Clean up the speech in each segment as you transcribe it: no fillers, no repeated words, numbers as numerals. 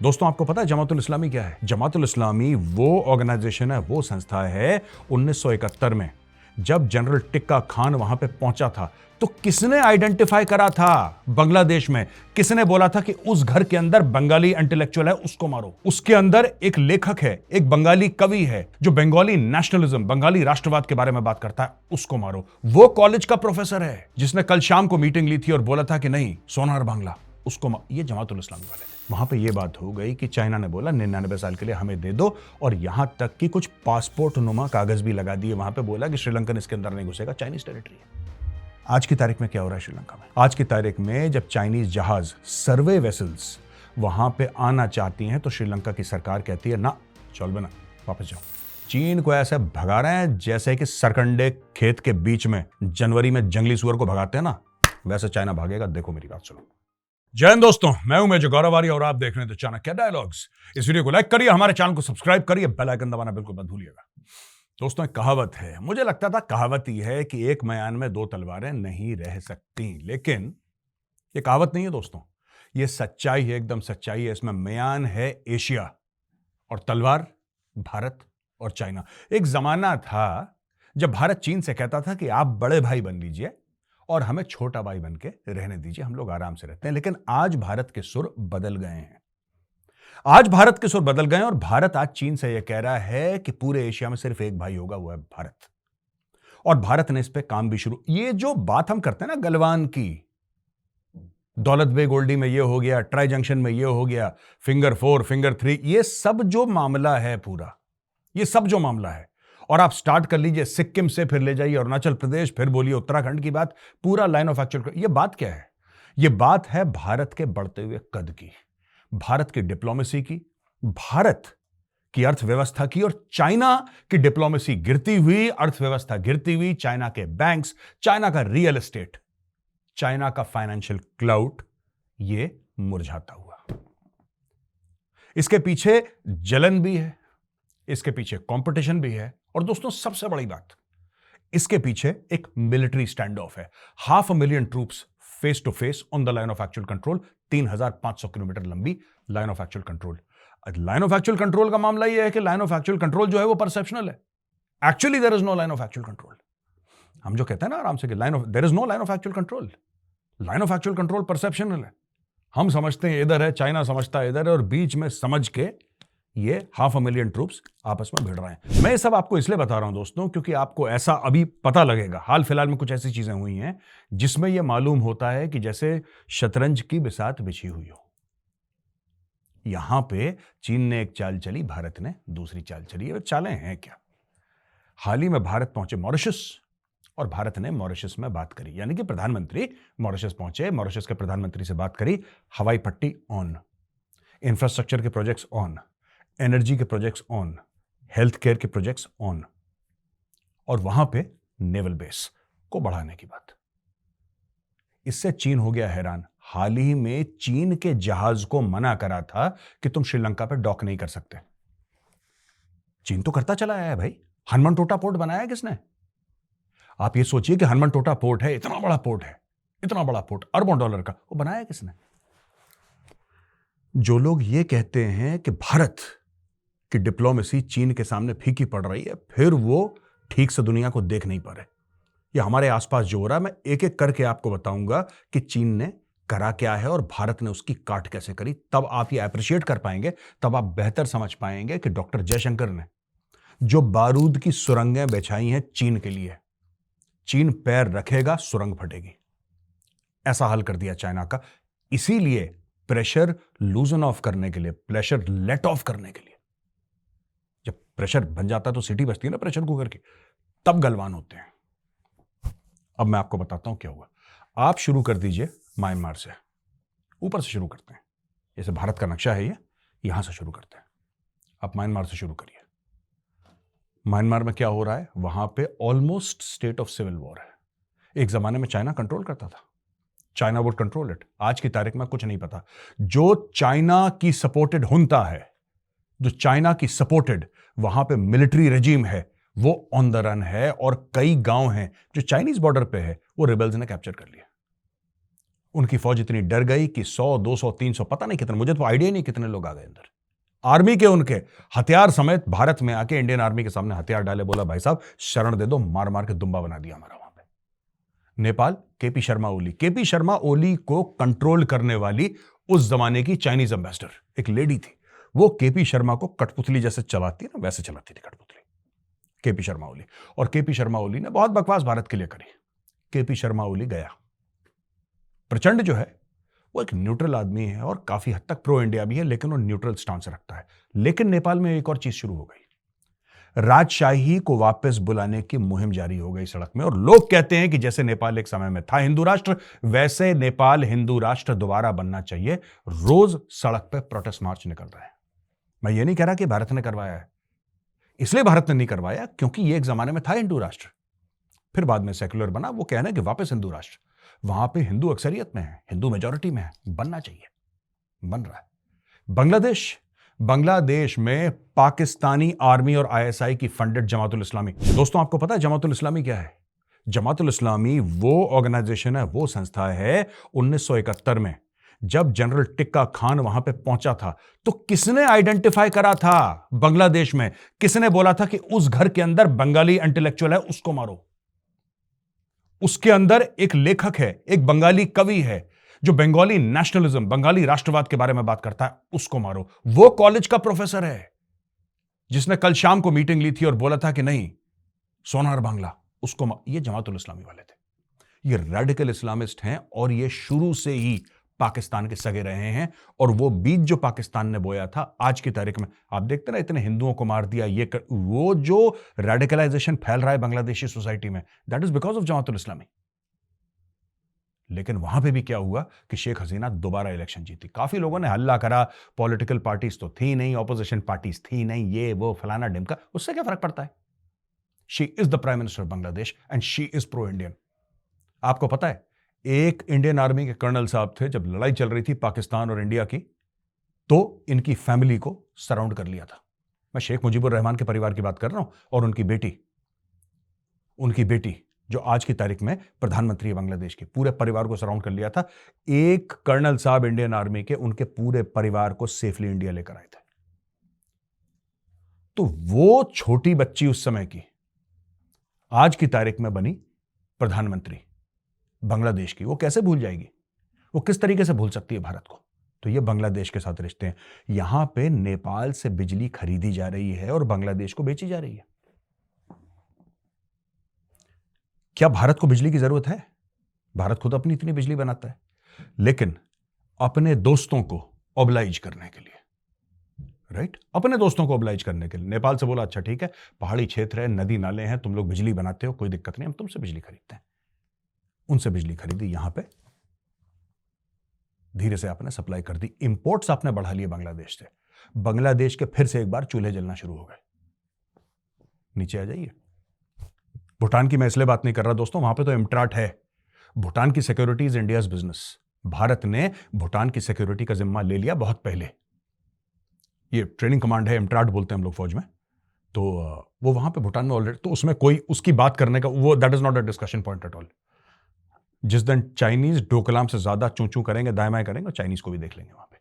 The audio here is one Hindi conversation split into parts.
दोस्तों, आपको पता है जमातुल इस्लामी क्या है? जमातुल इस्लामी वो ऑर्गेनाइजेशन है, वो संस्था है 1971 में जब जनरल टिक्का खान वहां पे पहुंचा था तो किसने आइडेंटिफाई करा था बांग्लादेश में? किसने बोला था कि उस घर के अंदर बंगाली इंटेलेक्चुअल है, उसको मारो? उसके अंदर एक लेखक है, एक बंगाली कवि है जो बंगाली नेशनलिज्म, बंगाली राष्ट्रवाद के बारे में बात करता है, उसको मारो। वो कॉलेज का प्रोफेसर है जिसने कल शाम को मीटिंग ली थी और बोला था कि नहीं, सोनार बांग्ला, उसको ये जमातुल इस्लामी वाले थे। वहां पे ये बात हो गई कि चाइना ने बोला 99 साल के लिए हमें दे दो, और यहां तक कि कुछ पासपोर्ट नुमा कागज भी लगा दिए वहां पे, बोला कि श्रीलंकन इसके अंदर नहीं घुसेगा, चाइनीज टेरिटरी है। आज की तारीख में क्या हो रहा है श्रीलंका में? आज की तारीख में जब चाइनीज जहाज, सर्वे वेसल्स वहां पे आना चाहती हैं तो श्रीलंका की सरकार कहती है ना, चल बना, वापस जाओ। चीन को ऐसे भगा रहे हैं जैसे कि सरकंडे खेत के बीच में जनवरी में जंगली सुअर को भगाते हैं ना, वैसे चाइना भागेगा। देखो मेरी बात सुनो। जय हिंद दोस्तों, मैं हूं मेजर गौरवारी और आप देख रहे हैं द चाणक्य डायलॉग्स। इस वीडियो को लाइक करिए, हमारे चैनल को सब्सक्राइब करिए, बेल आइकन दबाना बिल्कुल मत भूलिएगा। दोस्तों, एक कहावत है, मुझे लगता था कहावत ही है कि एक म्यान में दो तलवारें नहीं रह सकती, लेकिन ये कहावत नहीं है दोस्तों, ये सच्चाई है, एकदम सच्चाई है। इसमें म्यान है एशिया और तलवार भारत और चाइना। एक जमाना था जब भारत चीन से कहता था कि आप बड़े भाई बन लीजिए और हमें छोटा भाई बन के रहने दीजिए, हम लोग आराम से रहते हैं। लेकिन आज भारत के सुर बदल गए हैं। आज भारत के सुर बदल गए और भारत आज चीन से यह कह रहा है कि पूरे एशिया में सिर्फ एक भाई होगा, वो है भारत। और भारत ने इस पे काम भी शुरू। ये जो बात हम करते हैं ना गलवान की, दौलत बेग ओल्डी में ये हो गया, ट्राई जंक्शन में ये हो गया, फिंगर 4 फिंगर 3, ये सब जो मामला है पूरा, ये सब जो मामला है, और आप स्टार्ट कर लीजिए सिक्किम से, फिर ले जाइए अरुणाचल प्रदेश, फिर बोलिए उत्तराखंड की बात, पूरा लाइन ऑफ एक्चुअल। ये बात क्या है? ये बात है भारत के बढ़ते हुए कद की, भारत की डिप्लोमेसी की, भारत की अर्थव्यवस्था की, और चाइना की डिप्लोमेसी गिरती हुई, अर्थव्यवस्था गिरती हुई, चाइना के बैंक्स, चाइना का रियल एस्टेट, चाइना का फाइनेंशियल क्लाउड, ये मुरझाता हुआ। इसके पीछे जलन भी है, इसके पीछे कंपटीशन भी है, और दोस्तों सबसे बड़ी बात, इसके पीछे एक मिलिट्री स्टैंड ऑफ है। 500,000 troops face to face on the line of actual control, 3,500 kilometre लंबी line of actual control. Line of actual control का मामला यह है कि लाइन ऑफ एक्चुअल कंट्रोल जो है वो परसेप्शनल है। Actually there is no line of actual control. हम जो कहते हैं ना आराम से कि there is no line of actual control, line of actual control perceptional है। हम समझते हैं इधर है, चाइना समझता है इधर है, और बीच में समझ के ये 500,000 ट्रूप्स आपस में भिड़ रहे हैं। मैं ये सब आपको इसलिए बता रहा हूं दोस्तों क्योंकि आपको ऐसा अभी पता लगेगा, हाल फिलहाल में कुछ ऐसी चीजें हुई हैं जिसमें यह मालूम होता है कि जैसे शतरंज की बिसात बिछी हुई हो। यहां पे चीन ने एक चाल चली, भारत ने दूसरी चाल चली। ये चालें हैं क्या? हाल ही में भारत पहुंचे मॉरिशस, और भारत ने मॉरिशस में बात करी, यानी कि प्रधानमंत्री मॉरिशस पहुंचे, मॉरिशस के प्रधानमंत्री से बात करी। हवाई पट्टी ऑन, इंफ्रास्ट्रक्चर के प्रोजेक्ट्स ऑन, एनर्जी के प्रोजेक्ट्स ऑन, हेल्थ केयर के प्रोजेक्ट्स ऑन, और वहां पे नेवल बेस को बढ़ाने की बात। इससे चीन हो गया हैरान। हाल ही में चीन के जहाज को मना करा था कि तुम श्रीलंका पे डॉक नहीं कर सकते। चीन तो करता चला आया है भाई। हनुमानटोटा पोर्ट बनाया है किसने? आप ये सोचिए कि हनुमानटोटा पोर्ट है, इतना बड़ा पोर्ट है, इतना बड़ा पोर्ट, अरबों डॉलर का, वो बनाया है किसने? जो लोग ये कहते हैं कि भारत की डिप्लोमेसी चीन के सामने फीकी पड़ रही है, फिर वो ठीक से दुनिया को देख नहीं पा रहे। ये हमारे आसपास जो हो रहा है, मैं एक एक करके आपको बताऊंगा कि चीन ने करा क्या है और भारत ने उसकी काट कैसे करी। तब आप ये अप्रिशिएट कर पाएंगे, तब आप बेहतर समझ पाएंगे कि डॉक्टर जयशंकर ने जो बारूद की सुरंगें बिछाई हैं चीन के लिए, चीन पैर रखेगा सुरंग फटेगी, ऐसा हाल कर दिया चाइना का। इसीलिए प्रेशर लूजन ऑफ करने के लिए, प्रेशर लेट ऑफ करने के लिए, जब प्रेशर बन जाता है तो सीटी बजती है ना प्रेशर कुकर की, तब गलवान होते हैं। अब मैं आपको बताता हूं क्या हुआ। आप शुरू कर दीजिए म्यांमार से, ऊपर से शुरू करते हैं। जैसे भारत का नक्शा है ये, यहां से शुरू करते हैं। आप म्यांमार से शुरू करिए। म्यांमार में क्या हो रहा है? वहां पे almost state of civil war है। एक जमाने में चाइना कंट्रोल करता था, चाइना वुड कंट्रोल इट। आज की तारीख में कुछ नहीं पता। जो चाइना की सपोर्टेड हुंता है, जो चाइना की सपोर्टेड वहां पे मिलिट्री रेजिम है, वो ऑन द रन है, और कई गांव हैं जो चाइनीज बॉर्डर पे है, वो रिबेल्स ने कैप्चर कर लिया। उनकी फौज इतनी डर गई कि 100, 200, 300, पता नहीं कितने, मुझे तो आइडिया नहीं कितने लोग आ गए अंदर। आर्मी के उनके हथियार समेत भारत में आके इंडियन आर्मी के सामने हथियार डाले, बोला भाई साहब शरण दे दो, मार मार के दुम्बा बना दिया हमारा वहां पे। नेपाल, केपी शर्मा ओली। केपी शर्मा ओली को कंट्रोल करने वाली उस जमाने की चाइनीज एम्बेसडर एक लेडी थी। वो केपी शर्मा को कठपुतली जैसे चलाती ना, वैसे चलाती थी कठपुतली केपी शर्मा ओली। और केपी शर्मा ओली ने बहुत बकवास भारत के लिए करी। केपी शर्मा ओली गया। प्रचंड जो है वो एक न्यूट्रल आदमी है और काफी हद तक प्रो इंडिया भी है, लेकिन वो न्यूट्रल स्टांस रखता है। लेकिन नेपाल में एक और चीज शुरू हो गई। राजशाही को वापस बुलाने की मुहिम जारी हो गई सड़क में। और लोग कहते हैं कि जैसे नेपाल एक समय में था हिंदू राष्ट्र, वैसे नेपाल हिंदू राष्ट्र दोबारा बनना चाहिए। रोज सड़क पे प्रोटेस्ट मार्च निकल रहे हैं। मैं ये नहीं कह रहा कि भारत ने करवाया है, इसलिए भारत ने नहीं करवाया क्योंकि ये एक जमाने में था हिंदू राष्ट्र, फिर बाद में सेक्युलर बना। वो कहना है कि वापस हिंदू राष्ट्र, वहां पे हिंदू अक्सरियत में है, हिंदू मेजॉरिटी में है, बनना चाहिए, बन रहा है। बांग्लादेश में पाकिस्तानी आर्मी और आईएसआई की फंडेड जमातुल इस्लामी। दोस्तों आपको पता है जमातुल इस्लामी क्या है? जमातुल इस्लामी वो ऑर्गेनाइजेशन है, वो संस्था है 1971 में जब जनरल टिक्का खान वहां पे पहुंचा था तो किसने आइडेंटिफाई करा था बांग्लादेश में? किसने बोला था कि उस घर के अंदर बंगाली इंटेलेक्चुअल है, उसको मारो। उसके अंदर एक लेखक है, एक बंगाली कवि है जो बंगाली नेशनलिज्म, बंगाली राष्ट्रवाद के बारे में बात करता है, उसको मारो। वो कॉलेज का प्रोफेसर है जिसने कल शाम को मीटिंग ली थी और बोला था कि नहीं सोनार बांग्ला, उसको ये जमातुल इस्लामी वाले थे। ये रेडिकल इस्लामिस्ट हैं और ये शुरू से ही पाकिस्तान के सगे रहे हैं। और वो बीज जो पाकिस्तान ने बोया था, आज की तारीख में आप देखते ना इतने हिंदुओं को मार दिया, वो जो रेडिकलाइजेशन फैल रहा है बांग्लादेशी सोसाइटी में, that is because of Jamaatul Islami. लेकिन वहां पे भी क्या हुआ कि शेख हसीना दोबारा इलेक्शन जीती। काफी लोगों ने हल्ला करा, पॉलिटिकल पार्टीज तो थी नहीं, ऑपोजिशन पार्टीज थी नहीं, ये वो फलाना ढिमका, उससे क्या फर्क पड़ता है? She is the prime minister of Bangladesh and she is pro Indian. आपको पता है एक इंडियन आर्मी के कर्नल साहब थे, जब लड़ाई चल रही थी पाकिस्तान और इंडिया की, तो इनकी फैमिली को सराउंड कर लिया था। मैं शेख मुजीबुर रहमान के परिवार की बात कर रहा हूं। और उनकी बेटी जो आज की तारीख में प्रधानमंत्री है बांग्लादेश की, पूरे परिवार को सराउंड कर लिया था। एक कर्नल साहब इंडियन आर्मी के, उनके पूरे परिवार को सेफली इंडिया लेकर आए थे। तो वो छोटी बच्ची उस समय की आज की तारीख में बनी प्रधानमंत्री बांग्लादेश की। वो कैसे भूल जाएगी? वो किस तरीके से भूल सकती है भारत को? तो ये बांग्लादेश के साथ रिश्ते हैं। यहां पे नेपाल से बिजली खरीदी जा रही है और बांग्लादेश को बेची जा रही है। क्या भारत को बिजली की जरूरत है? भारत खुद अपनी इतनी बिजली बनाता है। लेकिन अपने दोस्तों को ऑब्लाइज करने के लिए, राइट, अपने दोस्तों को ऑब्लाइज करने के लिए नेपाल से बोला अच्छा ठीक है, पहाड़ी क्षेत्र है, नदी नाले हैं, तुम लोग बिजली बनाते हो, कोई दिक्कत नहीं, हम तुमसे बिजली खरीदते हैं। उनसे बिजली खरीदी, यहां पे धीरे से आपने सप्लाई कर दी, इंपोर्ट्स आपने बढ़ा लिए बांग्लादेश से। बांग्लादेश के फिर से एक बार चूल्हे जलना शुरू हो गए। नीचे आ जाइए। भूटान की मैं इसलिए बात नहीं कर रहा दोस्तों, वहां पे तो इम्ट्राट है। भूटान की security is India's business. Bharat ने भूटान की सिक्योरिटी का जिम्मा ले लिया बहुत पहले। ये ट्रेनिंग कमांड है, इम्ट्राट बोलते हैं हम लोग फौज में। तो वो वहां पे भूटान में ऑलरेडी, तो उसमें कोई उसकी बात करने का वो that is not a discussion point at all. जिस दिन चाइनीज डोकलाम से ज्यादा चूं करेंगे, दाएं बाएं करेंगे, चाइनीज को भी देख लेंगे वहां पे।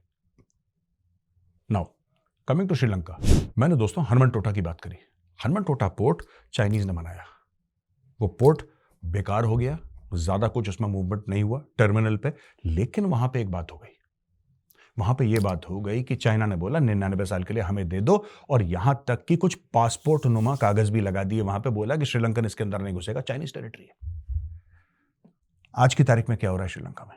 Now coming to Sri Lanka. मैंने दोस्तों हनुमनटोटा की बात करी। हनुमनटोटा पोर्ट चाइनीज ने बनाया। वो पोर्ट बेकार हो गया, ज्यादा कुछ उसमें मूवमेंट नहीं हुआ टर्मिनल पे। लेकिन वहां पे एक बात हो गई, वहां पे ये बात हो गई कि चाइना ने बोला 99 साल के लिए हमें दे दो, और यहां तक कि कुछ पासपोर्ट नुमा कागज भी लगा दिए वहां पे, बोला कि श्रीलंकन इसके अंदर नहीं घुसेगा, चाइनीज टेरिटरी है। आज की तारीख में क्या हो रहा है श्रीलंका में?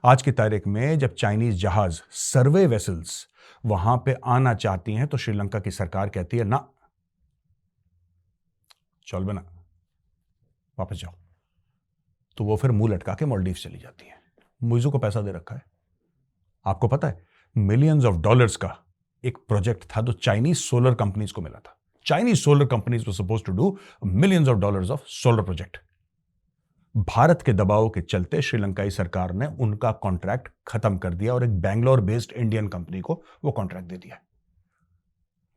आज की तारीख में जब चाइनीज जहाज, सर्वे वेसल्स वहां पे आना चाहती हैं तो श्रीलंका की सरकार कहती है ना, चल बना, वापस जाओ। तो वो फिर मुंह लटका के मालदीव चली जाती है। मुइजू को पैसा दे रखा है। आपको पता है मिलियंस ऑफ डॉलर्स का एक प्रोजेक्ट था जो चाइनीज सोलर कंपनीज को मिला था। Chinese solar companies were supposed to do millions of dollars of solar project. Bharat के दबाव के चलते श्रीलंकाई सरकार ने उनका कॉन्ट्रैक्ट खत्म कर दिया और एक बैंगलोर बेस्ड इंडियन कंपनी को वो कॉन्ट्रैक्ट दे दिया।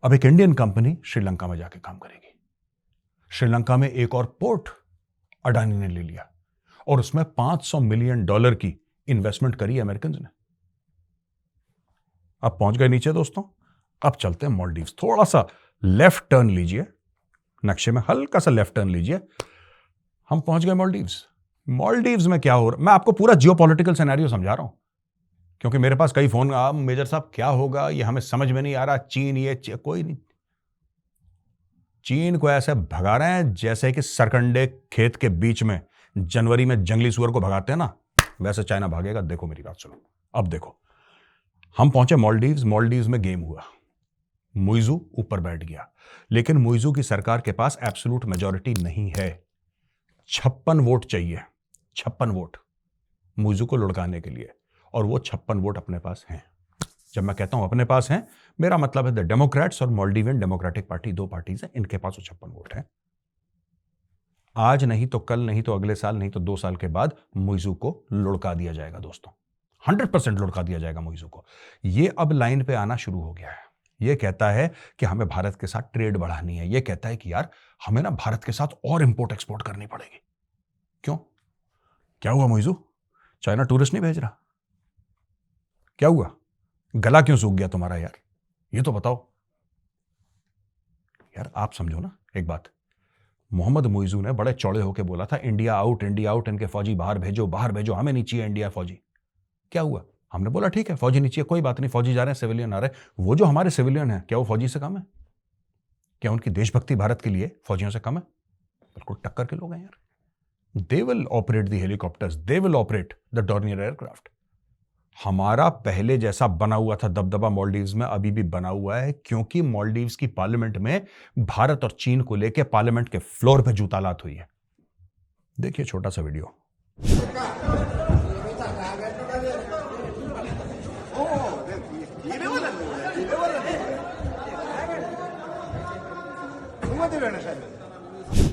अब एक इंडियन कंपनी श्रीलंका में जाके काम करेगी। श्रीलंका में एक और पोर्ट अडानी ने ले लिया और उसमें $500 मिलियन की इन्वेस्टमेंट करी अमेरिकन ने। अब पहुंच गए नीचे दोस्तों। अब चलते हैं मॉलडीव्स। थोड़ा सा लेफ्ट टर्न लीजिए, नक्शे में हल्का सा लेफ्ट टर्न लीजिए। हम पहुंच गए मॉलडीव्स। मॉलडीव्स में क्या हो रहा, मैं आपको पूरा जियोपॉलिटिकल सिनेरियो समझा रहा हूं, क्योंकि मेरे पास कई फोन मेजर साहब क्या होगा, ये हमें समझ में नहीं आ रहा, चीन कोई नहीं। चीन को ऐसे भगा रहे हैं जैसे कि सरकंडे खेत के बीच में जनवरी में जंगली सुअर को भगाते हैं ना, वैसे चाइना भागेगा। देखो मेरी बात सुनो। अब देखो, हम पहुंचे मॉलडीव्स। मॉलडीव्स में गेम हुआ, मुइजू ऊपर बैठ गया, लेकिन मुइजू की सरकार के पास एब्सोल्यूट मेजॉरिटी नहीं है। 56 वोट चाहिए, 56 वोट मुइजू को लुढ़काने के लिए, और वो 56 वोट अपने पास हैं। जब मैं कहता हूं अपने पास हैं, मेरा मतलब है द डेमोक्रेट्स और मॉलडीवियन डेमोक्रेटिक पार्टी, दो पार्टीज हैं, इनके पास वो 56 वोट है। आज नहीं तो कल, नहीं तो अगले साल, नहीं तो 2 साल के बाद मुइजू को लुढ़का दिया जाएगा दोस्तों। 100% लुढ़का दिया जाएगा मुइजू को। ये अब लाइन पे आना शुरू हो गया है। ये कहता है कि हमें भारत के साथ ट्रेड बढ़ानी है। ये कहता है कि यार हमें ना भारत के साथ और इंपोर्ट एक्सपोर्ट करनी पड़ेगी। क्यों? क्या हुआ मुइजू? चाइना टूरिस्ट नहीं भेज रहा? क्या हुआ? गला क्यों सूख गया तुम्हारा यार? ये तो बताओ यार। आप समझो ना एक बात, मोहम्मद मुइजू ने बड़े चौड़े होकर बोला था इंडिया आउट, इंडिया आउट, इनके फौजी बाहर भेजो, बाहर भेजो, हमें नहीं चाहिए इंडिया फौजी। क्या हुआ? हमने बोला ठीक है फौजी नहीं चाहिए, कोई बात नहीं, फौजी जा रहे हैं, सिविलियन आ रहे हैं। वो जो हमारे सिविलियन हैं, क्या वो फौजी से कम है? क्या उनकी देशभक्ति भारत के लिए फौजियों से कम है? बिल्कुल टक्कर के लोग हैं यार। They will operate the helicopters, they will operate the Dornier aircraft. हमारा पहले जैसा बना हुआ था दबदबा मॉलडीव्स में अभी भी बना हुआ है, क्योंकि मॉलडीव्स की पार्लियामेंट में भारत और चीन को लेकर पार्लियामेंट के फ्लोर पे जूतालात हुई है। देखिए छोटा सा वीडियो।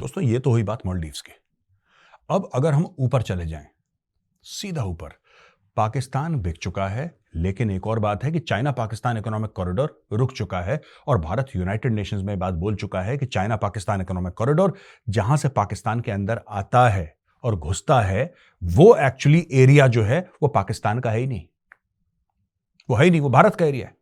दोस्तों ये तो हुई बात मॉलडीव्स की। अब अगर हम ऊपर चले जाएं, सीधा ऊपर, पाकिस्तान बिक चुका है, लेकिन एक और बात है कि चाइना पाकिस्तान इकोनॉमिक कॉरिडोर रुक चुका है, और भारत यूनाइटेड नेशंस में बात बोल चुका है कि चाइना पाकिस्तान इकोनॉमिक कॉरिडोर जहां से पाकिस्तान के अंदर आता है और घुसता है, वो एक्चुअली एरिया जो है वो पाकिस्तान का है ही नहीं, वो है ही नहीं, वो भारत का एरिया है।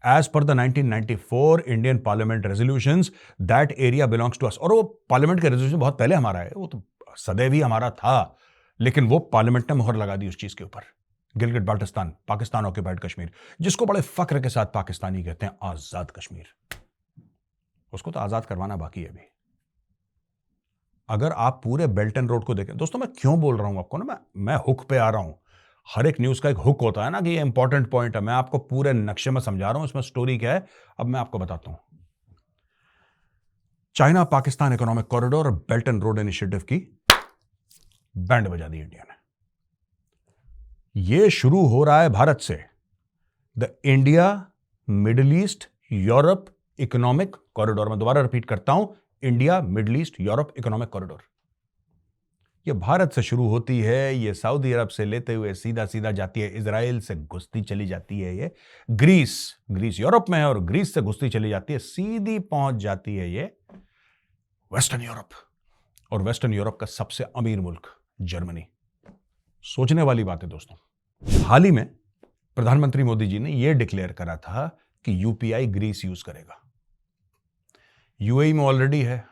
As per the 1994 Indian Parliament resolutions, that area belongs to us। और वो पार्लियामेंट के रेजोल्यूशन बहुत पहले हमारा है, वो तो सदैव ही हमारा था, लेकिन वो पार्लियामेंट ने मोहर लगा दी उस चीज के ऊपर। गिलगिट बाल्टिस्तान, पाकिस्तान ऑक्यूपाइड कश्मीर, जिसको बड़े फक्र के साथ पाकिस्तानी कहते हैं, आजाद कश्मीर, उसको तो आजाद करवाना बाकी है अभी। अगर आप पूरे बेल्ट एंड रोड को देखें दोस्तों, मैं क्यों बोल रहा हूं आपको ना, मैं हुक पे आ रहा हूं। हर एक न्यूज का एक हुक होता है ना कि ये इंपॉर्टेंट पॉइंट है। मैं आपको पूरे नक्शे में समझा रहा हूं, इसमें स्टोरी क्या है अब मैं आपको बताता हूं। चाइना पाकिस्तान इकोनॉमिक कॉरिडोर और बेल्ट एंड रोड इनिशिएटिव की बैंड बजा दी इंडिया ने। यह शुरू हो रहा है भारत से, the India middle east Europe economic corridor. मैं दोबारा रिपीट करता हूं, India middle east Europe economic corridor. ये भारत से शुरू होती है, ये सऊदी अरब से लेते हुए सीधा सीधा जाती है, इजराइल से घुसती चली जाती है, ये ग्रीस यूरोप में है, और ग्रीस से घुसती चली जाती है, सीधी पहुंच जाती है ये वेस्टर्न यूरोप। और वेस्टर्न यूरोप का सबसे अमीर मुल्क जर्मनी। सोचने वाली बात है दोस्तों। हाल ही में प्रधानमंत्री मोदी जी ने यह डिक्लेयर करा था कि यूपीआई ग्रीस यूज करेगा। यूएई में ऑलरेडी है,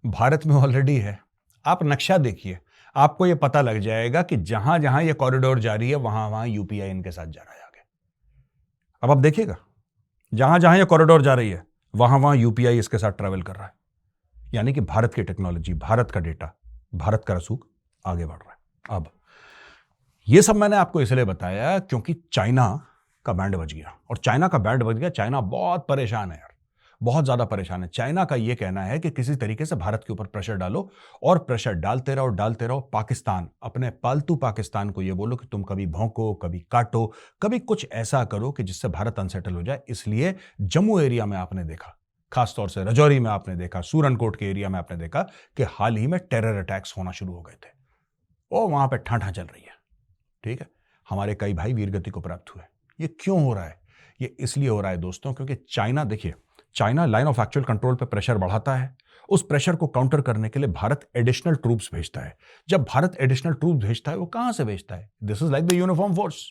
भारत में ऑलरेडी है। आप नक्शा देखिए, आपको यह पता लग जाएगा कि जहां जहां यह कॉरिडोर जारी है वहां वहां यूपीआई इनके साथ जा रहा है आगे। अब आप देखिएगा, जहां जहां यह कॉरिडोर जा रही है वहां वहां यूपीआई इसके साथ ट्रैवल कर रहा है। यानी कि भारत की टेक्नोलॉजी, भारत का डेटा, भारत का रसूख आगे बढ़ रहा है। अब यह सब मैंने आपको इसलिए बताया क्योंकि चाइना का बैंड बज गया, और चाइना का बैंड बज गया। चाइना बहुत परेशान है यार, बहुत ज्यादा परेशान है। चाइना का यह कहना है कि किसी तरीके से भारत के ऊपर प्रेशर डालो, और प्रेशर डालते रहो। पाकिस्तान, अपने पालतू पाकिस्तान को यह बोलो कि तुम कभी भौंको, कभी काटो, कभी कुछ ऐसा करो कि जिससे भारत अनसेटल हो जाए। इसलिए जम्मू एरिया में आपने देखा, खासतौर से रजौरी में आपने देखा, सूरनकोट के एरिया में आपने देखा कि हाल ही में टेरर अटैक्स होना शुरू हो गए थे। वो वहां पर ठाठा चल रही है, ठीक है। हमारे कई भाई वीरगति को प्राप्त हुए। ये क्यों हो रहा है? ये इसलिए हो रहा है दोस्तों क्योंकि चाइना, देखिए, China line of actual control पे प्रेशर बढ़ाता है। उस प्रेशर को काउंटर करने के लिए भारत एडिशनल ट्रूप्स भेजता है। जब भारत एडिशनल ट्रूप्स भेजता है, वो कहां से भेजता है? This is like the uniform force.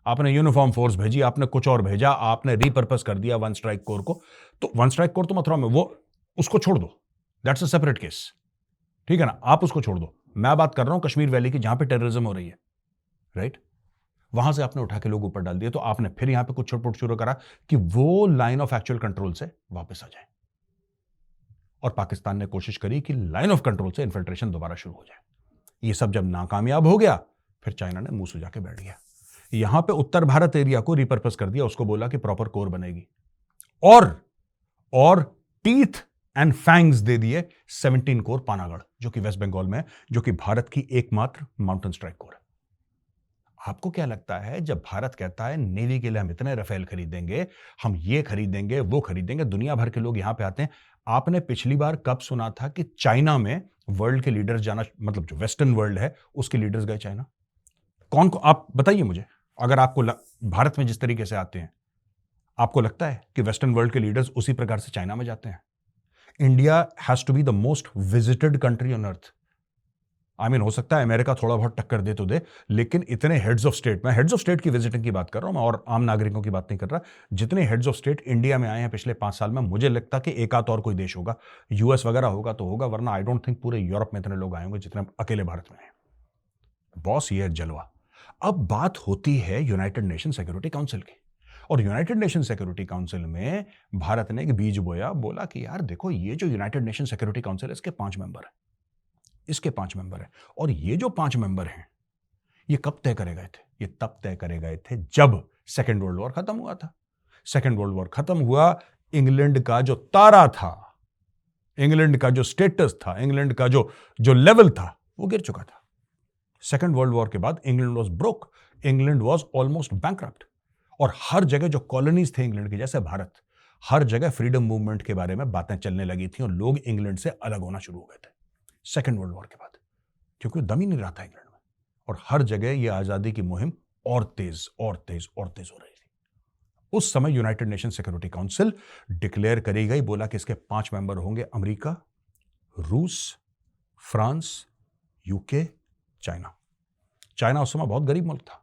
आपने यूनिफॉर्म फोर्स भेजी, आपने कुछ और भेजा, आपने रिपर्पस कर दिया वन स्ट्राइक कोर को, तो वन स्ट्राइक कोर तो मथुरा में, वो उसको छोड़ दो, दैट्स अ सेपरेट केस, ठीक है ना, आप उसको छोड़ दो। मैं बात कर रहा हूं कश्मीर वैली की, जहां पे टेररिज्म हो रही है, राइट? वहां से आपने उठा के लोग ऊपर डाल दिए, तो आपने फिर यहां पे कुछ छुटपुट शुरू करा कि वो लाइन ऑफ एक्चुअल कंट्रोल से वापस आ जाए। और पाकिस्तान ने कोशिश करी कि लाइन ऑफ कंट्रोल से इन्फिल्ट्रेशन दोबारा शुरू हो जाए। ये सब जब नाकामयाब हो गया, फिर चाइना ने मुंह सुजा के बैठ गया। यहां पे उत्तर भारत एरिया को रिपर्पस कर दिया, उसको बोला कि प्रॉपर कोर बनेगी, और टीथ एंड फैंग्स दे दिए 17 कोर पानागढ़, जो कि वेस्ट बंगाल में है, जो कि भारत की एकमात्र माउंटेन स्ट्राइक कोर है। आपको क्या लगता है, जब भारत कहता है नेवी के लिए हम इतने राफेल खरीदेंगे, हम ये खरीदेंगे, वो खरीदेंगे, दुनिया भर के लोग यहां पे आते हैं। आपने पिछली बार कब सुना था कि चाइना में वर्ल्ड के लीडर्स जाना, मतलब जो वेस्टर्न वर्ल्ड है उसके लीडर्स गए चाइना? कौन को, आप बताइए मुझे। अगर आपको भारत में जिस तरीके से आते हैं, आपको लगता है कि वेस्टर्न वर्ल्ड के लीडर्स उसी प्रकार से चाइना में जाते हैं? India has to be the most visited country on earth. हो सकता है अमेरिका थोड़ा बहुत टक्कर दे तो दे, लेकिन इतने हेड्स ऑफ स्टेट, मैं हेड्स ऑफ स्टेट की विजिटिंग की बात कर रहा हूं, मैं और आम नागरिकों की बात नहीं कर रहा, जितने हेड्स ऑफ स्टेट इंडिया में आए हैं पिछले 5 साल में, मुझे लगता कि एक आध और कोई देश होगा, यूएस वगैरह होगा तो होगा, वरना आई डोंट थिंक पूरे यूरोप में इतने लोग आए होंगे जितने अकेले भारत में हैं। बॉस, ये जलवा। अब बात होती है यूनाइटेड नेशन सिक्योरिटी काउंसिल की, और यूनाइटेड नेशन सिक्योरिटी काउंसिल में भारत ने एक बीज बोया, बोला कि यार देखो, ये जो यूनाइटेड नेशन सिक्योरिटी काउंसिल है, इसके 5 मेंबर है, इसके 5 मेंबर है, और ये जो 5 मेंबर हैं, ये कब तय करे गए थे? ये तब तय करे गए थे जब सेकेंड वर्ल्ड वॉर खत्म हुआ था। सेकेंड वर्ल्ड वॉर खत्म हुआ, इंग्लैंड का जो तारा था, इंग्लैंड का जो स्टेटस था, इंग्लैंड का जो लेवल था, वो गिर चुका था। सेकेंड वर्ल्ड वॉर के बाद England was broke, England was almost bankrupt, और हर जगह जो कॉलोनीज थे इंग्लैंड की, जैसे भारत, हर जगह फ्रीडम मूवमेंट के बारे में बातें चलने लगी थी और लोग इंग्लैंड से अलग होना शुरू हो गए थे सेकेंड वर्ल्ड वॉर के बाद, क्योंकि दम ही नहीं रहा था इंग्लैंड में, और हर जगह ये आजादी की मुहिम और तेज और तेज और तेज हो रही थी। उस समय United Nation Security council declare करी गई, बोला कि इसके 5 मेंबर होंगे अमेरिका, रूस, फ्रांस, यूके, चाइना। चाइना उस समय बहुत गरीब मुल्क था,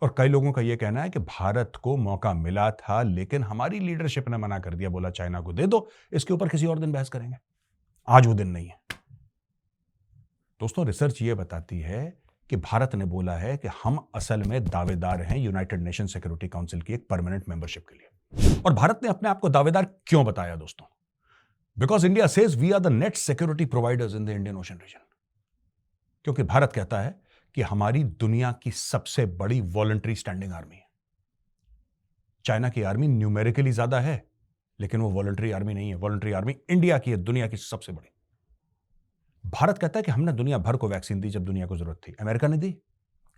और कई लोगों का यह कहना है कि भारत को मौका मिला था, लेकिन हमारी लीडरशिप ने मना कर दिया, बोला चाइना को दे दो, इसके ऊपर किसी और दिन बहस करेंगे, आज वो दिन नहीं है। दोस्तों, रिसर्च ये बताती है कि भारत ने बोला है कि हम असल में दावेदार हैं यूनाइटेड नेशन सिक्योरिटी काउंसिल की एक परमानेंट मेंबरशिप के लिए। और भारत ने अपने आप को दावेदार क्यों बताया दोस्तों? Because India says we are the net security providers in the Indian Ocean region. क्योंकि भारत कहता है कि हमारी दुनिया की सबसे बड़ी वॉलंटरी स्टैंडिंग आर्मी है। चाइना की आर्मी न्यूमेरिकली ज्यादा है, लेकिन वो वॉलंटरी आर्मी नहीं है। वॉलंटरी आर्मी इंडिया की है, दुनिया की सबसे बड़ी। भारत कहता है कि हमने दुनिया भर को वैक्सीन दी जब दुनिया को जरूरत थी। अमेरिका ने दी,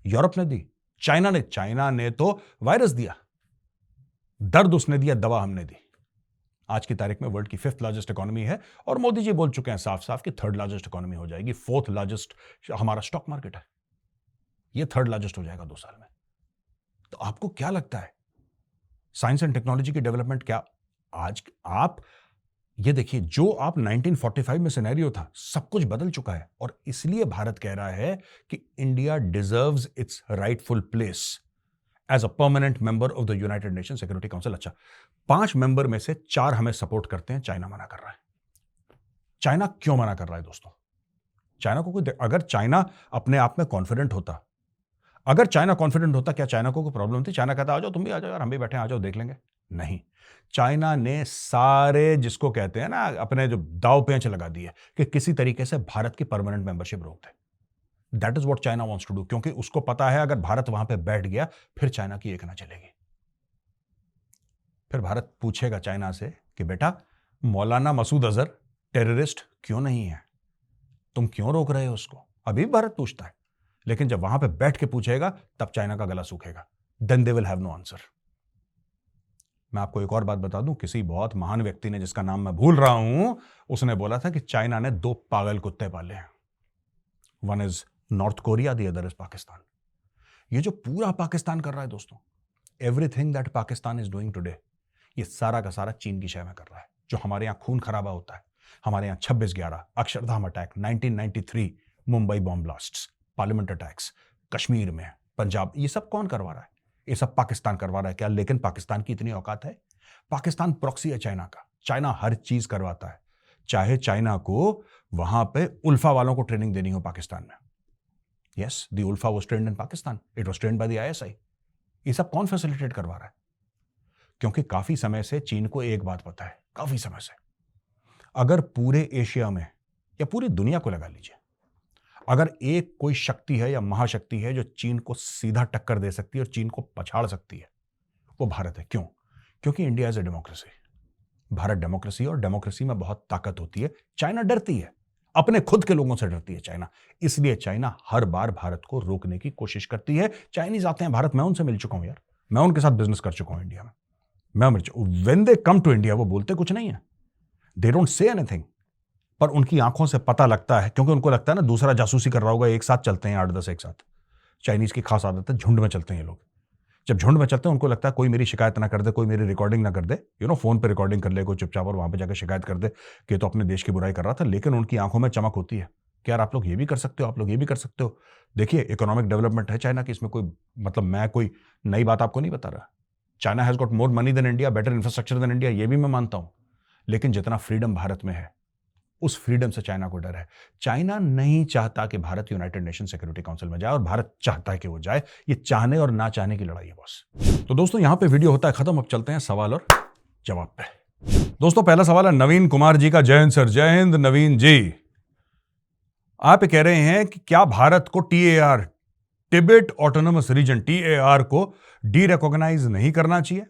यूरोप ने दी, चाइना ने तो वायरस दिया, दर्द उसने दिया, दवा हमने दी। आज की तारीख में वर्ल्ड की 5th लार्जेस्ट इकोनॉमी है, और मोदी जी बोल चुके हैं साफ साफ कि 3rd लार्जेस्ट इकोनॉमी हो जाएगी। 4th लार्जेस्ट हमारा स्टॉक मार्केट है, ये 3rd लार्जेस्ट हो जाएगा 2 साल में। तो आपको क्या लगता है, साइंस एंड टेक्नोलॉजी की डेवलपमेंट क्या आज आप ये देखिए, जो आप 1945 में सिनेरियो था, सब कुछ बदल चुका है, और इसलिए भारत कह रहा है कि India deserves its rightful place as a permanent member of the United Nation Security Council. अच्छा, 5 मेंबर में से 4 हमें सपोर्ट करते हैं, चाइना मना कर रहा है। चाइना क्यों मना कर रहा है दोस्तों? चाइना को अगर चाइना अपने आप में कॉन्फिडेंट होता, क्या चाइना को कोई प्रॉब्लम थी? चाइना कहता आ जाओ, तुम भी आ जाओ यार, हम भी बैठे, आ जाओ, देख लेंगे। नहीं, चाइना ने सारे, जिसको कहते हैं ना, अपने जो दाव पेंच लगा दिए कि किसी तरीके से भारत की परमानेंट मेंबरशिप रोक दे। That is what China wants to do, क्योंकि उसको पता है अगर भारत वहां पे बैठ गया, फिर चाइना की एक ना चलेगी। फिर भारत पूछेगा चाइना से कि बेटा, मौलाना मसूद अजहर टेररिस्ट क्यों नहीं है? तुम क्यों रोक रहे हो उसको? अभी भारत पूछता है, लेकिन जब वहां पे बैठ के पूछेगा, तब चाइना का गला सूखेगा। Then they will have no answer. मैं आपको एक और बात बता दूं, किसी बहुत महान व्यक्ति ने, जिसका नाम मैं भूल रहा हूं, उसने बोला था कि चाइना ने 2 पागल कुत्ते पाले हैं। One is north Korea, the other is Pakistan. ये जो पूरा पाकिस्तान कर रहा है दोस्तों, everything that Pakistan is doing today, ये सारा का सारा चीन की शय में कर रहा है। जो हमारे यहां खून खराबा होता है, हमारे यहां 26/11, Akshardham attack, 1993 Mumbai bomb blasts, parliament attacks, Kashmir में, पंजाब, ये सब कौन करवा रहा है? ये सब पाकिस्तान करवा रहा है क्या? लेकिन पाकिस्तान की इतनी औकात है? पाकिस्तान प्रॉक्सी है चाइना का। चाइना हर चीज करवाता है, चाहे चाइना को वहां पे उल्फा वालों को ट्रेनिंग देनी हो पाकिस्तान में। Yes, the ULFA was trained in Pakistan, it was trained by the ISI. ये सब कौन फैसिलिटेट करवा रहा है? क्योंकि काफी समय से चीन को एक बात पता है, काफी समय से, अगर पूरे एशिया में या पूरी दुनिया को लगा लीजिए, अगर एक कोई शक्ति है या महाशक्ति है जो चीन को सीधा टक्कर दे सकती है और चीन को पछाड़ सकती है, वो भारत है। क्यों? क्योंकि India is a democracy. Bharat democracy, और डेमोक्रेसी में बहुत ताकत होती है। चाइना डरती है, अपने खुद के लोगों से डरती है चाइना, इसलिए चाइना हर बार भारत को रोकने की कोशिश करती है। चाइनीज आते हैं भारत, मैं उनसे मिल चुका हूं यार, मैं उनके साथ बिजनेस कर चुका हूं इंडिया में। When they come to India, वो बोलते कुछ नहीं है, दे डोंट से एनीथिंग, पर उनकी आंखों से पता लगता है, क्योंकि उनको लगता है ना दूसरा जासूसी कर रहा होगा, एक साथ चलते हैं 8-10 एक साथ। चाइनीज की खास आदत है, झुंड में चलते हैं ये लोग। जब झुंड में चलते हैं उनको लगता है कोई मेरी शिकायत ना कर दे, कोई मेरी रिकॉर्डिंग ना कर दे, फोन पे रिकॉर्डिंग कर ले कोई चुपचाप, और वहां पे जाकर शिकायत कर दे कि तो अपने देश की बुराई कर रहा था। लेकिन उनकी आंखों में चमक होती है कि यार आप लोग ये भी कर सकते हो, आप लोग ये भी कर सकते हो। देखिए, इकोनॉमिक डेवलपमेंट है चाइना की, इसमें कोई मतलब मैं कोई नई बात आपको नहीं बता रहा। China has got more money than India, better infrastructure than India, ये भी मैं मानता हूं। लेकिन जितना फ्रीडम भारत में है, उस फ्रीडम से चाइना को डर है। चाइना नहीं चाहता कि Bharat United Nation Security council में जाए, और भारत चाहता है कि वो जाए। ये चाहने और ना चाहने की लड़ाई है बॉस। तो दोस्तों, यहां पे वीडियो होता है खत्म। अब चलते हैं सवाल और जवाब पे। दोस्तों, पहला सवाल है नवीन कुमार जी का। जय हिंद सर। जय हिंद नवीन जी। आप कह रहे हैं कि क्या भारत को TAR, Tibet autonomous region, TAR को डी रिकॉग्नाइज नहीं करना चाहिए?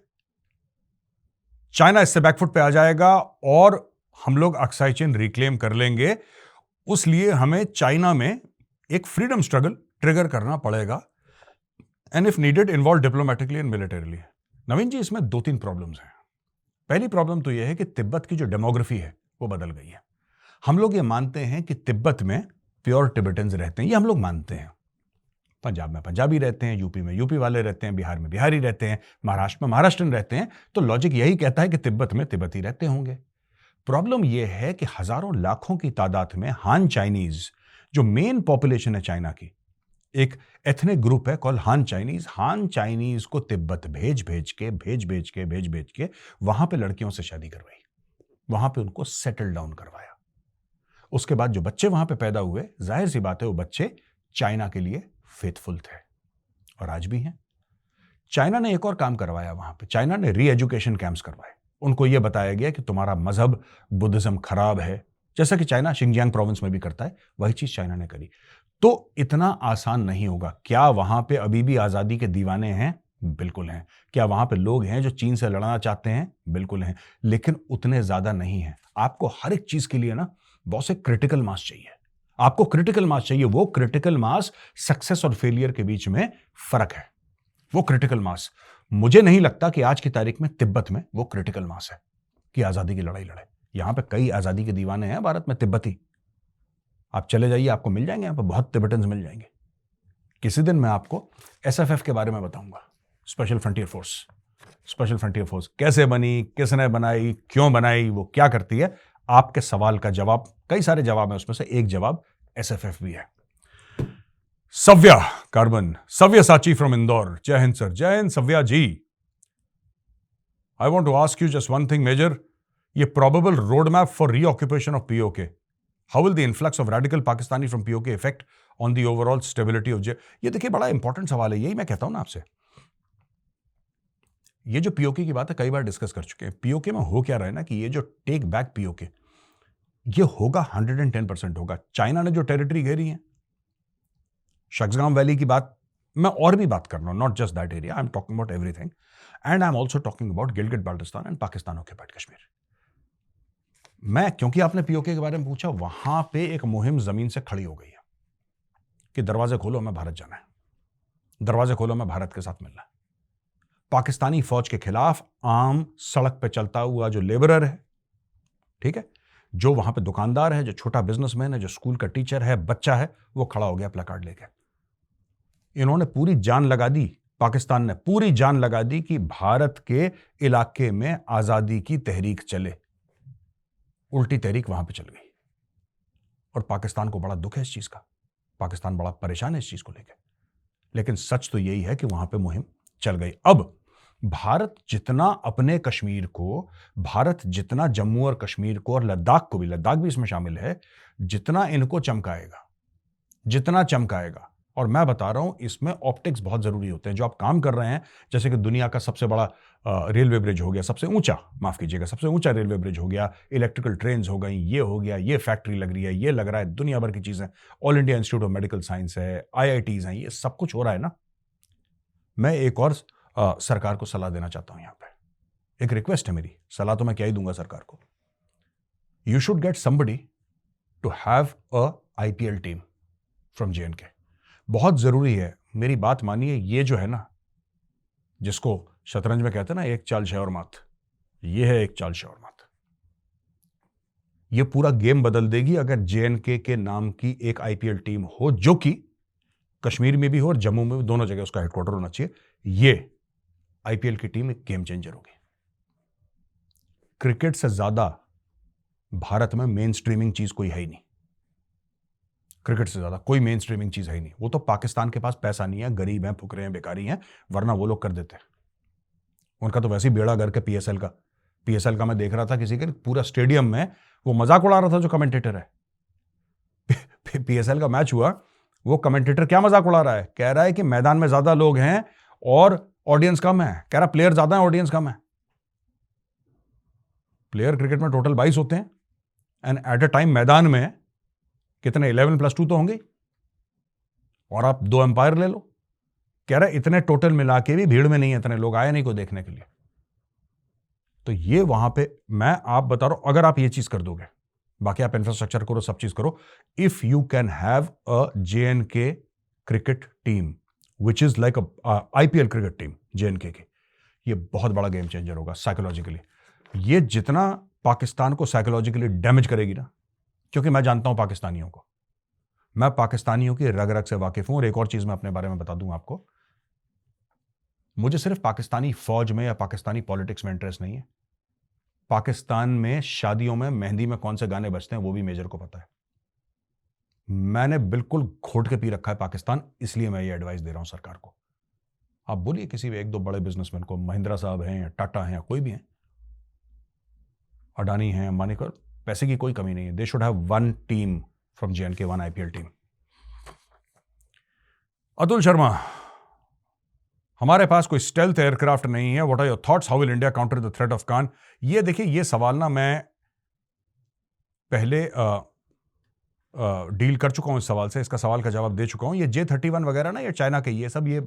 चाइना इससे बैकफुट पे आ जाएगा और हम लोग अक्साई चेन रिक्लेम कर लेंगे। उसलिए हमें चाइना में एक फ्रीडम स्ट्रगल ट्रिगर करना पड़ेगा, and if needed involve diplomatically and militarily. Naveen ji, इसमें 2-3 प्रॉब्लम्स हैं। पहली प्रॉब्लम तो यह है कि तिब्बत की जो डेमोग्राफी है वो बदल गई है। हम लोग ये मानते हैं कि तिब्बत में प्योर टिबेटन्स रहते हैं, ये हम लोग मानते हैं। पंजाब में पंजाबी रहते हैं, यूपी में यूपी वाले रहते हैं, बिहार में बिहारी रहते हैं, महाराष्ट्र में महाराष्ट्रन रहते हैं। तो लॉजिक यही कहता है कि तिब्बत में तिब्बती रहते होंगे। प्रॉब्लम यह है कि हजारों लाखों की तादाद में हान चाइनीज, जो मेन पॉपुलेशन है चाइना की, एक एथनिक ग्रुप है कॉल हान चाइनीज। हान चाइनीज को तिब्बत भेज भेज के वहां पे लड़कियों से शादी करवाई, वहां पे उनको सेटल डाउन करवाया। उसके बाद जो बच्चे वहां पे पैदा हुए, जाहिर सी बात है वो बच्चे चाइना के लिए फेथफुल थे, और आज भी हैं। चाइना ने एक और काम करवाया वहां पे, चाइना ने री एजुकेशन कैंप्स करवाए। उनको यह बताया गया कि तुम्हारा मजहब बुद्धिज्म खराब है, जैसा कि चाइना शिंगजियांग प्रोविंस में भी करता है, वही चीज चाइना ने करी। तो इतना आसान नहीं होगा। क्या वहां पे अभी भी आजादी के दीवाने हैं? बिल्कुल हैं। क्या वहां पे लोग हैं जो चीन से लड़ना चाहते हैं? बिल्कुल हैं, लेकिन उतने ज्यादा नहीं हैं। आपको हर एक चीज के लिए ना बहुत से क्रिटिकल मास चाहिए। आपको क्रिटिकल मास चाहिए। वो क्रिटिकल मास सक्सेस और फेलियर के बीच में फर्क है। वो क्रिटिकल मास, मुझे नहीं लगता कि आज की तारीख में तिब्बत में वो क्रिटिकल मास है कि आजादी की लड़ाई लड़े। यहां पे कई आजादी के दीवाने हैं भारत में, तिब्बती। आप चले जाइए, आपको मिल जाएंगे, यहां पे बहुत तिब्बतन्स मिल जाएंगे। किसी दिन मैं आपको SFF के बारे में बताऊंगा, special frontier force. Special frontier force कैसे बनी, किसने बनाई, क्यों बनाई, वो क्या करती है। आपके सवाल का जवाब, कई सारे जवाब है, उसमें से एक जवाब SFF भी है। सव्या कार्बन, सव्या साची फ्रॉम इंदौर। जय हिंद सर। जय हिंद Savya ji. I want to ask you just one thing major, ये probable road map for reoccupation of POK, how will the influx of radical Pakistani from POK effect on the overall stability of J. ये देखिए बड़ा इंपॉर्टेंट सवाल है, यही मैं कहता हूं ना आपसे। ये जो POK की बात है कई बार डिस्कस कर चुके हैं। POK में हो क्या रहा है ना कि ये जो टेक बैक POK, ये होगा 110% होगा। चाइना ने जो टेरिटरी घेरी है, शक्सगांव वैली की बात मैं और भी बात कर रहा हूं, not just that area, I am talking about everything, and I am also talking about Gilgit Baltistan and Pakistan occupied Kashmir. मैं, क्योंकि आपने POK के बारे में पूछा, वहां पे एक मुहिम जमीन से खड़ी हो गई है कि दरवाजे खोलो, हमें भारत जाना है, दरवाजे खोलो, हमें भारत के साथ मिलना है। पाकिस्तानी फौज के खिलाफ आम सड़क पे चलता हुआ जो लेबरर है, ठीक है, जो वहां पे दुकानदार है, जो छोटा बिजनेसमैन है, जो स्कूल का टीचर है, बच्चा है, वो खड़ा हो गया प्लकार्ड लेके। इन्होंने पूरी जान लगा दी पाकिस्तान ने पूरी जान लगा दी कि भारत के इलाके में आजादी की तहरीक चले। उल्टी तहरीक वहां पे चल गई और पाकिस्तान को बड़ा दुख है इस चीज का। पाकिस्तान बड़ा परेशान है इस चीज को लेकर। लेकिन सच तो यही है कि वहां पे मुहिम चल गई। अब भारत जितना अपने कश्मीर को, भारत जितना जम्मू और कश्मीर को और लद्दाख को भी, लद्दाख भी इसमें शामिल है, जितना इनको चमकाएगा, जितना चमकाएगा, और मैं बता रहा हूं इसमें ऑप्टिक्स बहुत जरूरी होते हैं। जो आप काम कर रहे हैं, जैसे कि दुनिया का सबसे बड़ा रेलवे ब्रिज हो गया, सबसे ऊंचा, माफ कीजिएगा, सबसे ऊंचा रेलवे ब्रिज हो गया, इलेक्ट्रिकल ट्रेन्स हो गई, ये हो गया, ये फैक्ट्री लग रही है, ये लग रहा है, दुनिया भर की चीजें, all India institute of medical science है, IITs हैं, ये सब कुछ हो रहा है ना। मैं एक और सरकार को सलाह देना चाहता हूं। यहां पे एक रिक्वेस्ट है मेरी, सलाह तो मैं क्या ही दूंगा सरकार को। You should get somebody to have a IPL team from JNK। बहुत जरूरी है, मेरी बात मानिए। ये जो है ना, जिसको शतरंज में कहते हैं ना, एक चाल शह और मात, ये है एक चाल शह और मात। ये पूरा गेम बदल देगी अगर JNK के नाम की एक IPL टीम हो, जो कि कश्मीर में भी हो और जम्मू में भी, दोनों जगह उसका हेडक्वार्टर होना चाहिए। ये IPL की टीम एक गेम चेंजर होगी। क्रिकेट से ज्यादा भारत में मेन स्ट्रीमिंग चीज कोई है ही नहीं। क्रिकेट से ज्यादा कोई मेन स्ट्रीमिंग चीज है ही नहीं। वो तो पाकिस्तान के पास पैसा नहीं है, गरीब हैं, फुकरे हैं, बेकारी हैं, वरना वो लोग कर देते हैं। उनका तो वैसे ही बेड़ा गर्क है PSL का मैं देख रहा था किसी के पूरा स्टेडियम में, वो मजाक उड़ा रहा था जो कमेंटेटर है। PSL का मैच हुआ, वो कमेंटेटर क्या मजाक उड़ा रहा है, कह रहा है कि मैदान में ज्यादा लोग हैं और ऑडियंस कम है। कह रहा प्लेयर ज्यादा है, ऑडियंस कम है। प्लेयर क्रिकेट में टोटल 22 होते हैं, एंड एट अ टाइम मैदान में कितने, 11+2 तो होंगे, और आप 2 एम्पायर ले लो। कह रहा है इतने टोटल मिला के भी भीड़ में नहीं है, इतने लोग आए नहीं को देखने के लिए। तो ये वहां पे मैं आप बता रहा हूं, अगर आप ये चीज कर दोगे, बाकी आप इंफ्रास्ट्रक्चर करो, सब चीज करो, if you can have a JNK cricket team which is like a IPL cricket team JNK की, ये बहुत बड़ा गेम चेंजर होगा साइकोलॉजिकली। ये जितना पाकिस्तान को साइकोलॉजिकली डैमेज करेगी ना, क्योंकि मैं जानता हूं पाकिस्तानियों को, मैं पाकिस्तानियों की रग रग से वाकिफ हूं। और एक और चीज मैं अपने बारे में बता दूं आपको, मुझे सिर्फ पाकिस्तानी फौज में या पाकिस्तानी पॉलिटिक्स में इंटरेस्ट नहीं है। पाकिस्तान में शादियों में, मेहंदी में कौन से गाने बजते हैं वो भी मेजर को पता है। मैंने बिल्कुल घोट के पी रखा है पाकिस्तान, इसलिए मैं ये एडवाइस दे रहा हूं सरकार को। आप बोलिए किसी भी 1-2 बड़े बिजनेसमैन को, महिंद्रा साहब हैं या टाटा हैं या कोई भी हैं, अडानी हैं, अंबानी को, पैसे की कोई कमी नहीं है। They should have one team from JNK, one IPL team. Atul Sharma, हमारे पास कोई स्टेल्थ एयरक्राफ्ट नहीं है, what are your thoughts, how will India counter the threat of Kaan. ये देखिए, ये सवाल ना मैं पहले डील कर चुका हूं इस सवाल से, इसका सवाल का जवाब दे चुका हूं। ये J-31 वगैरह ना, ये चाइना के, ये सब, ये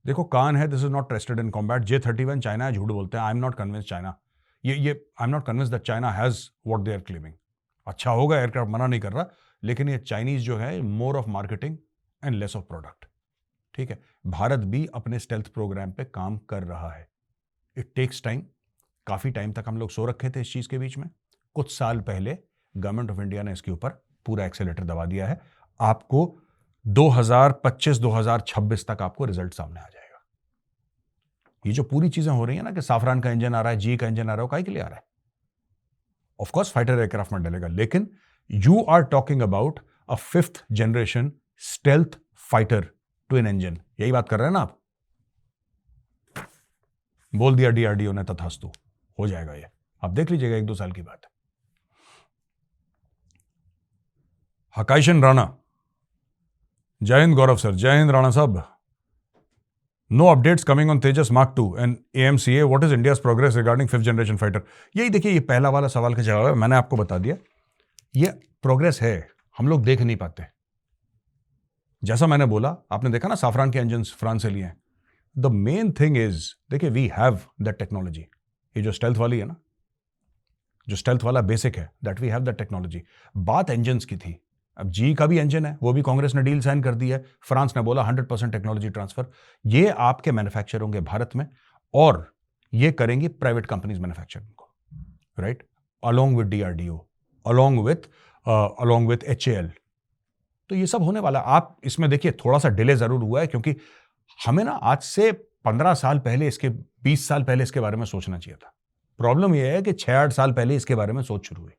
देखो कान है, this is not trusted in combat. J-31 China है, झूठ बोलते हैं। I am not convince China, ये I am not convince that China has what they are claiming. अच्छा होगा एयरक्राफ्ट, मना नहीं कर रहा, लेकिन ये चाइनीज जो है, more of marketing and less of product. ठीक है, भारत भी अपने स्टेल्थ प्रोग्राम पे काम कर रहा है। It takes time. काफी टाइम तक हम लोग सो रखे थे इस चीज के बीच में। कुछ साल पहले गवर्नमेंट ऑफ इंडिया ने इसके ऊपर पूरा एक्सेलेरेटर दबा दिया है। आपको 2025-2026 तक आपको रिजल्ट सामने आ जाएगा। ये जो पूरी चीजें हो रही है ना, कि साफरान का इंजन आ रहा है, जी का इंजन आ रहा है, काहे के लिए आ रहा है? ऑफ कोर्स फाइटर एयरक्राफ्ट में डलेगा, लेकिन you are talking about a 5th generation stealth fighter twin engine. यही बात कर रहे हैं ना आप? बोल दिया DRDO ने तथास्तु, हो जाएगा ये, आप देख लीजिएगा, 1-2 साल की बात है। हकाइशन राणा, जय हिंद गौरव सर। जय हिंद राणा साहब। No updates coming on Tejas Mark 2 and AMCA, what is India's progress regarding 5th generation fighter. यही देखिए, ये पहला वाला सवाल का जवाब है, मैंने आपको बता दिया। ये प्रोग्रेस है, हम लोग देख नहीं पाते। जैसा मैंने बोला, आपने देखा ना साफरान के इंजन फ्रांस से लिए हैं। द मेन थिंग इज, देखिए, वी हैव दैट टेक्नोलॉजी। ये जो स्टेल्थ वाली है ना, जो स्टेल्थ वाला बेसिक है, that we have that technology. बात इंजन्स की थी। अब जी का भी इंजन है, वो भी कांग्रेस ने डील साइन कर दी है। फ्रांस ने बोला 100% टेक्नोलॉजी ट्रांसफर। ये आपके मैन्युफैक्चर होंगे भारत में, और ये करेंगी प्राइवेट कंपनीज मैन्युफैक्चरिंग को, right, along with DRDO, along with HAL। तो ये सब होने वाला। आप इसमें देखिए, थोड़ा सा डिले जरूर हुआ है, क्योंकि हमें ना आज से 15 साल पहले इसके 20 साल पहले इसके बारे में सोचना चाहिए था। प्रॉब्लम यह है कि 6-8 साल पहले इसके बारे में सोच शुरू हुई,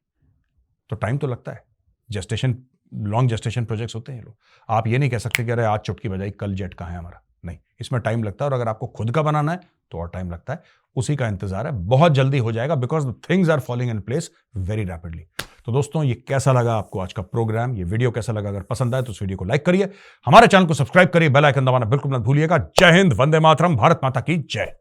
तो टाइम तो लगता है। जेस्टेशन, लॉन्ग जेस्टेशन प्रोजेक्ट्स होते हैं ये लोग। आप ये नहीं कह सकते कि अरे आज चुटकी बजाई कल जेट कहाँ है हमारा, नहीं, इसमें टाइम लगता है। और अगर आपको खुद का बनाना है तो और टाइम लगता है, उसी का इंतजार है। बहुत जल्दी हो जाएगा, because things are falling in place very rapidly. तो दोस्तों, ये कैसा लगा आपको आज का प्रोग्राम, ये वीडियो कैसा लगा? अगर पसंद आए तो इस वीडियो को लाइक करिए, हमारे चैनल को सब्सक्राइब करिए, बेल आइकन दबाना बिल्कुल मत भूलिएगा। जय हिंद, वंदे मातरम, भारत माता की जय।